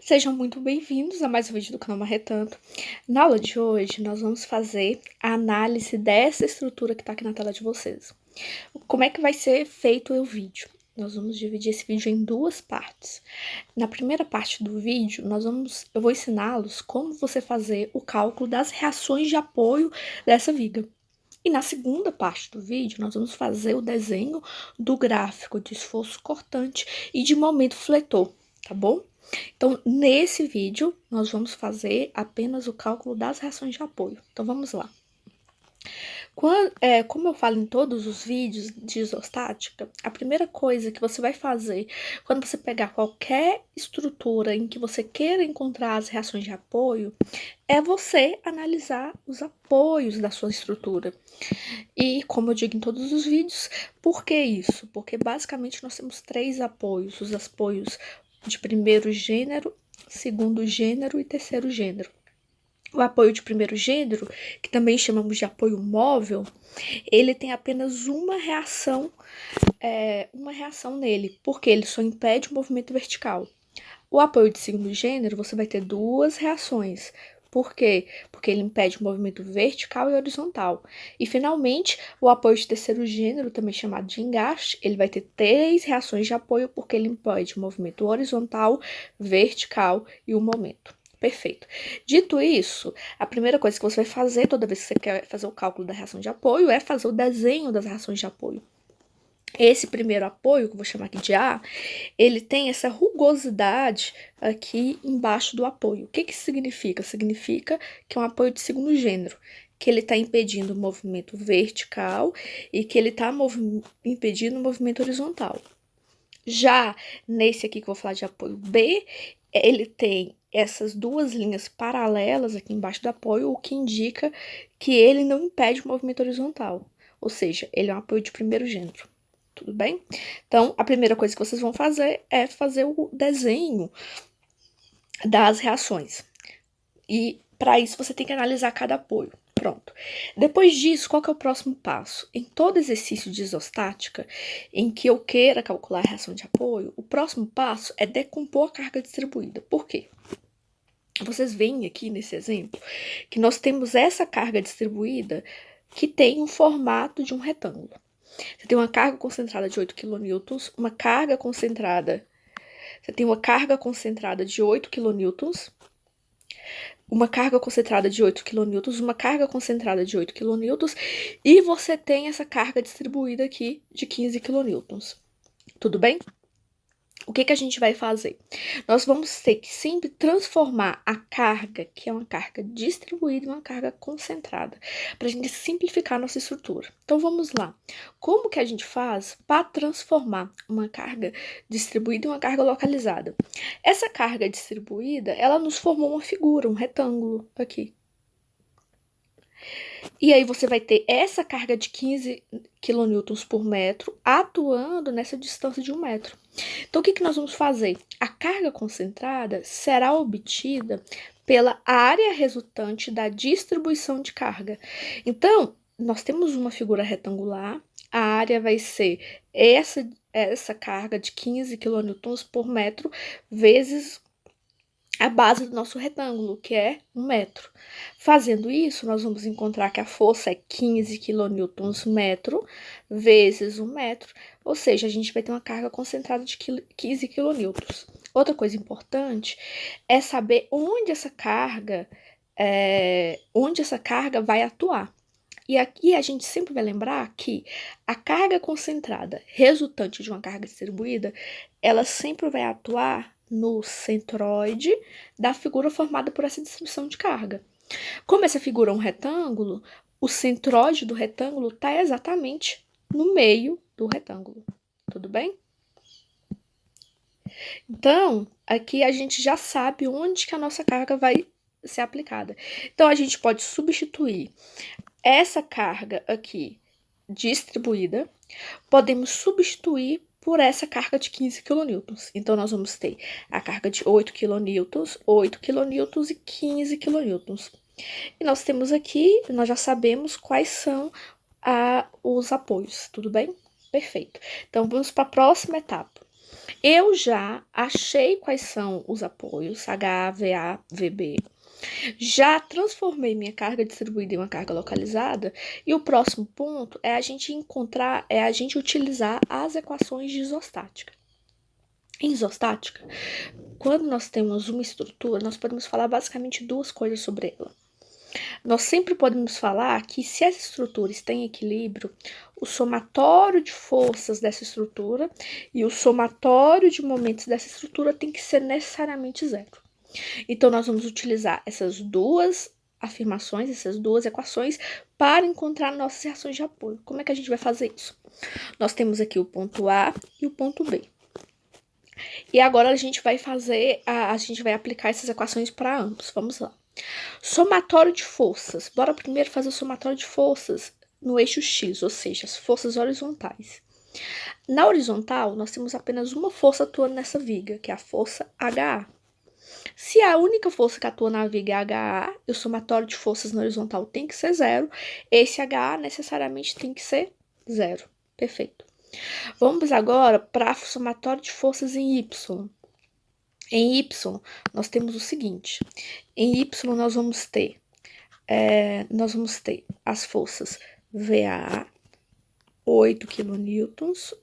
Sejam muito bem-vindos a mais um vídeo do canal Marretanto. Na aula de hoje, nós vamos fazer a análise dessa estrutura que está aqui na tela de vocês. Como é que vai ser feito o vídeo? Nós vamos dividir esse vídeo em duas partes. Na primeira parte do vídeo, eu vou ensiná-los como você fazer o cálculo das reações de apoio dessa viga. E na segunda parte do vídeo, nós vamos fazer o desenho do gráfico de esforço cortante e de momento fletor, tá bom? Então, nesse vídeo, nós vamos fazer apenas o cálculo das reações de apoio. Então, vamos lá. Como eu falo em todos os vídeos de isostática, a primeira coisa que você vai fazer quando você pegar qualquer estrutura em que você queira encontrar as reações de apoio, é você analisar os apoios da sua estrutura. E, como eu digo em todos os vídeos, por que isso? Porque basicamente nós temos três apoios: os apoios de primeiro gênero, segundo gênero e terceiro gênero. O apoio de primeiro gênero, que também chamamos de apoio móvel, ele tem apenas uma reação nele, porque ele só impede o movimento vertical. O apoio de segundo gênero, você vai ter duas reações. Por quê? Porque ele impede o movimento vertical e horizontal. E, finalmente, o apoio de terceiro gênero, também chamado de engaste, ele vai ter três reações de apoio, porque ele impede o movimento horizontal, vertical e o momento. Perfeito. Dito isso, a primeira coisa que você vai fazer toda vez que você quer fazer o cálculo da reação de apoio é fazer o desenho das reações de apoio. Esse primeiro apoio, que eu vou chamar aqui de A, ele tem essa rugosidade aqui embaixo do apoio. O que que significa? Significa que é um apoio de segundo gênero, que ele está impedindo o movimento vertical e que ele está impedindo o movimento horizontal. Já nesse aqui que eu vou falar de apoio B, ele tem essas duas linhas paralelas aqui embaixo do apoio, o que indica que ele não impede o movimento horizontal. Ou seja, ele é um apoio de primeiro gênero. Tudo bem? Então, a primeira coisa que vocês vão fazer é fazer o desenho das reações. E, para isso, você tem que analisar cada apoio. Pronto. Depois disso, qual que é o próximo passo? Em todo exercício de isostática, em que eu queira calcular a reação de apoio, o próximo passo é decompor a carga distribuída. Por quê? Vocês veem aqui nesse exemplo que nós temos essa carga distribuída que tem um formato de um retângulo. Você tem uma carga concentrada de 8 kN, uma carga concentrada. Você tem uma carga concentrada de 8 kN, uma carga concentrada de 8 kN, uma carga concentrada de 8 kN, e você tem essa carga distribuída aqui de 15 kN. Tudo bem? O que que a gente vai fazer? Nós vamos ter que sempre transformar a carga, que é uma carga distribuída, em uma carga concentrada, para a gente simplificar a nossa estrutura. Então, vamos lá. Como que a gente faz para transformar uma carga distribuída em uma carga localizada? Essa carga distribuída, ela nos formou uma figura, um retângulo aqui. E aí você vai ter essa carga de 15 kN por metro atuando nessa distância de 1 metro. Então, o que que nós vamos fazer? A carga concentrada será obtida pela área resultante da distribuição de carga. Então, nós temos uma figura retangular, a área vai ser essa carga de 15 kN por metro vezes a base do nosso retângulo, que é 1 metro. Fazendo isso, nós vamos encontrar que a força é 15 kN metro vezes 1 metro, ou seja, a gente vai ter uma carga concentrada de 15 kN. Outra coisa importante é saber onde essa carga vai atuar. E aqui a gente sempre vai lembrar que a carga concentrada resultante de uma carga distribuída, ela sempre vai atuar no centroide da figura formada por essa distribuição de carga. Como essa figura é um retângulo, o centroide do retângulo está exatamente no meio do retângulo. Tudo bem? Então, aqui a gente já sabe onde que a nossa carga vai ser aplicada. Então, a gente pode substituir essa carga aqui distribuída, podemos substituir por essa carga de 15 kN. Então, nós vamos ter a carga de 8 kN, 8 kN e 15 kN. E nós temos aqui, nós já sabemos quais são os apoios, tudo bem? Perfeito. Então, vamos para a próxima etapa. Eu já achei quais são os apoios, HA, VA, VB. Já transformei minha carga distribuída em uma carga localizada. E o próximo ponto é a gente utilizar as equações de isostática. Em isostática, quando nós temos uma estrutura, nós podemos falar basicamente duas coisas sobre ela. Nós sempre podemos falar que se essa estrutura está em equilíbrio, o somatório de forças dessa estrutura e o somatório de momentos dessa estrutura tem que ser necessariamente zero. Então, nós vamos utilizar essas duas afirmações, essas duas equações, para encontrar nossas reações de apoio. Como é que a gente vai fazer isso? Nós temos aqui o ponto A e o ponto B. E agora a gente vai aplicar essas equações para ambos. Vamos lá. Somatório de forças. Bora primeiro fazer o somatório de forças no eixo X, ou seja, as forças horizontais. Na horizontal, nós temos apenas uma força atuando nessa viga, que é a força HA. Se a única força que atua na viga é HA, e o somatório de forças na horizontal tem que ser zero, esse HA necessariamente tem que ser zero. Perfeito. Vamos agora para o somatório de forças em Y. Em Y, nós temos o seguinte. Em Y, nós vamos ter as forças VA, 8 kN,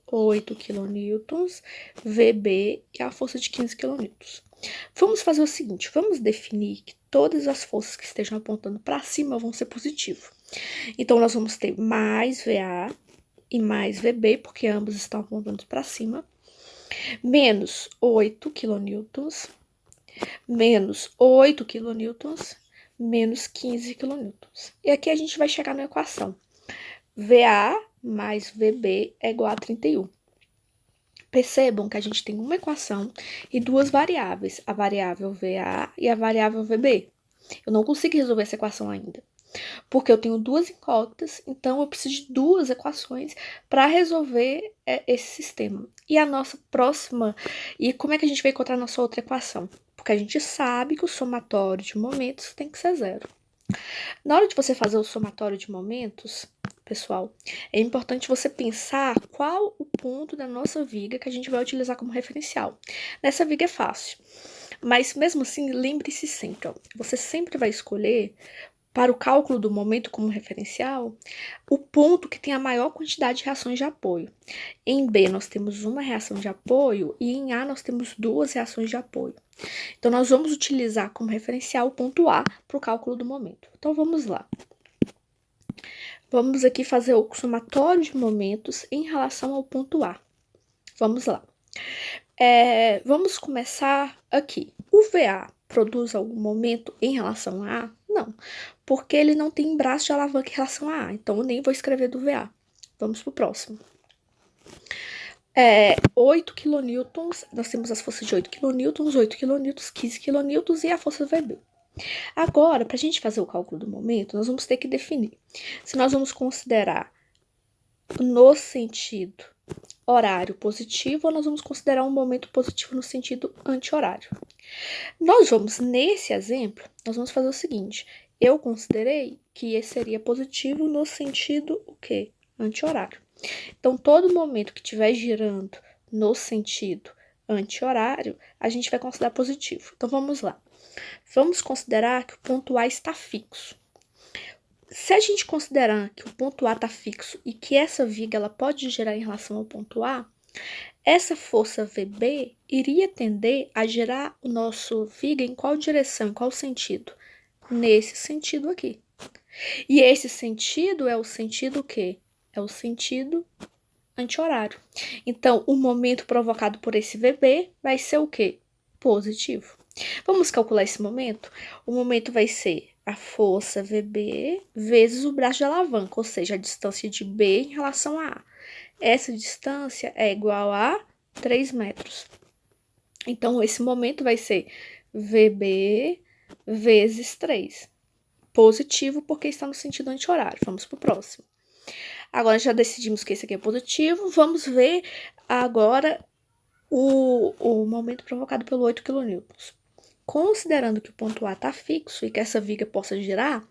8 kN, VB e a força de 15 kN. Vamos fazer o seguinte, vamos definir que todas as forças que estejam apontando para cima vão ser positivas. Então, nós vamos ter mais VA e mais VB, porque ambos estão apontando para cima, menos 8 kN, menos 8 kN, menos 15 kN. E aqui a gente vai chegar na equação. VA mais VB é igual a 31. Percebam que a gente tem uma equação e duas variáveis, a variável VA e a variável VB. Eu não consigo resolver essa equação ainda, porque eu tenho duas incógnitas, então eu preciso de duas equações para resolver esse sistema. E a nossa próxima... E como é que a gente vai encontrar a nossa outra equação? Porque a gente sabe que o somatório de momentos tem que ser zero. Na hora de você fazer o somatório de momentos, pessoal, é importante você pensar qual o ponto da nossa viga que a gente vai utilizar como referencial. Nessa viga é fácil, mas mesmo assim, lembre-se sempre, ó, você sempre vai escolher, para o cálculo do momento como referencial, o ponto que tem a maior quantidade de reações de apoio. Em B, nós temos uma reação de apoio e em A, nós temos duas reações de apoio. Então, nós vamos utilizar como referencial o ponto A para o cálculo do momento. Então, vamos lá. Vamos aqui fazer o somatório de momentos em relação ao ponto A. Vamos lá. Vamos começar aqui. O VA produz algum momento em relação a A? Não, porque ele não tem braço de alavanca em relação a A, então eu nem vou escrever do VA. Vamos para o próximo. 8 kN, nós temos as forças de 8 kN, 8 kN, 15 kN e a força VB. Agora, para a gente fazer o cálculo do momento, nós vamos ter que definir se nós vamos considerar no sentido horário positivo ou nós vamos considerar um momento positivo no sentido anti-horário. Nós vamos, nesse exemplo, nós vamos fazer o seguinte, eu considerei que esse seria positivo no sentido o quê? Anti-horário. Então, todo momento que estiver girando no sentido anti-horário, a gente vai considerar positivo. Então, vamos lá. Vamos considerar que o ponto A está fixo. Se a gente considerar que o ponto A está fixo e que essa viga ela pode girar em relação ao ponto A, essa força VB iria tender a girar o nosso viga em qual direção, em qual sentido? Nesse sentido aqui. E esse sentido é o sentido o quê? É o sentido anti-horário. Então, o momento provocado por esse VB vai ser o quê? Positivo. Vamos calcular esse momento? O momento vai ser a força VB vezes o braço de alavanca, ou seja, a distância de B em relação a A. Essa distância é igual a 3 metros. Então, esse momento vai ser VB vezes 3. Positivo porque está no sentido anti-horário. Vamos para o próximo. Agora, já decidimos que esse aqui é positivo. Vamos ver agora o momento provocado pelo 8 kN. Considerando que o ponto A está fixo e que essa viga possa girar,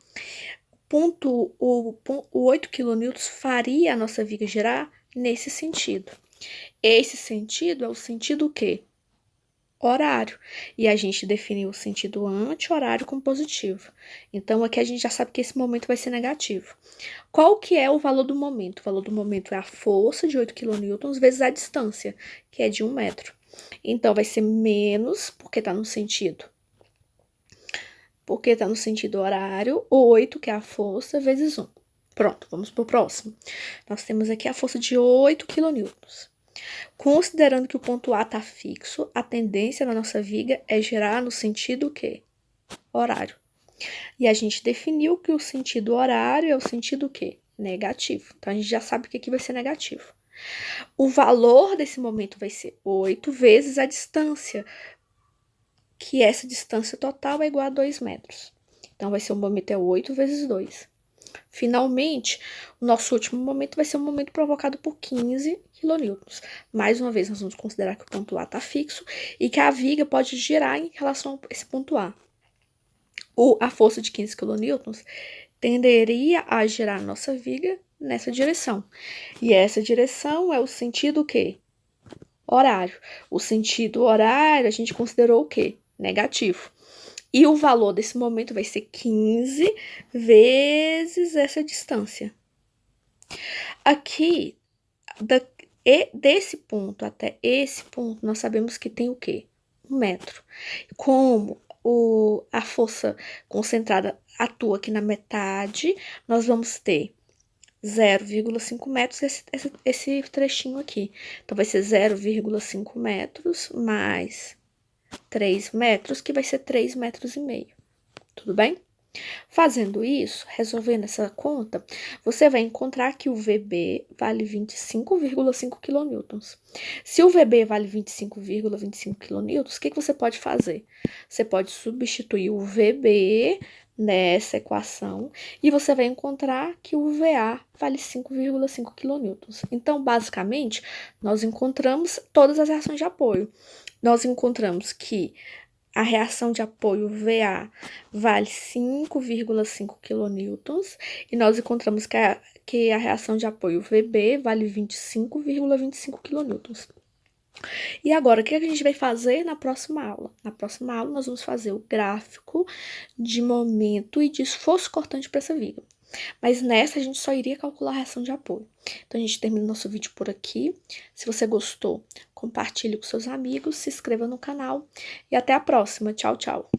o 8 kN faria a nossa viga girar nesse sentido. Esse sentido é o sentido o quê? Horário. E a gente definiu o sentido anti-horário como positivo. Então, aqui a gente já sabe que esse momento vai ser negativo. Qual que é o valor do momento? O valor do momento é a força de 8 kN vezes a distância, que é de 1 metro. Então, vai ser menos, porque está no sentido. Porque está no sentido horário, 8, que é a força, vezes 1. Pronto, vamos para o próximo. Nós temos aqui a força de 8 kN. Considerando que o ponto A está fixo, a tendência na nossa viga é girar no sentido o quê? Horário. E a gente definiu que o sentido horário é o sentido o quê? Negativo. Então, a gente já sabe que aqui vai ser negativo. O valor desse momento vai ser 8 vezes a distância, que essa distância total é igual a 2 metros. Então, vai ser o momento é 8 vezes 2. Finalmente, o nosso último momento vai ser um momento provocado por 15 kN. Mais uma vez, nós vamos considerar que o ponto A está fixo e que a viga pode girar em relação a esse ponto A. A força de 15 kN tenderia a girar a nossa viga nessa direção. E essa direção é o sentido o quê? Horário. O sentido horário a gente considerou o quê? Negativo. E o valor desse momento vai ser 15 vezes essa distância. Aqui, desse ponto até esse ponto, nós sabemos que tem o quê? 1 metro. Como a força concentrada atua aqui na metade, nós vamos ter 0,5 metros esse trechinho aqui. Então, vai ser 0,5 metros mais 3 metros, que vai ser 3,5 metros. Tudo bem? Fazendo isso, resolvendo essa conta, você vai encontrar que o VB vale 25,5 kN. Se o VB vale 25,25 kN, o que você pode fazer? Você pode substituir o VB nessa equação e você vai encontrar que o VA vale 5,5 kN. Então, basicamente, nós encontramos todas as reações de apoio. Nós encontramos que a reação de apoio VA vale 5,5 kN e nós encontramos que a reação de apoio VB vale 25,25 kN. E agora, o que a gente vai fazer na próxima aula? Na próxima aula, nós vamos fazer o gráfico de momento e de esforço cortante para essa viga. Mas nessa, a gente só iria calcular a reação de apoio. Então, a gente termina o nosso vídeo por aqui. Se você gostou, compartilhe com seus amigos, se inscreva no canal e até a próxima. Tchau, tchau!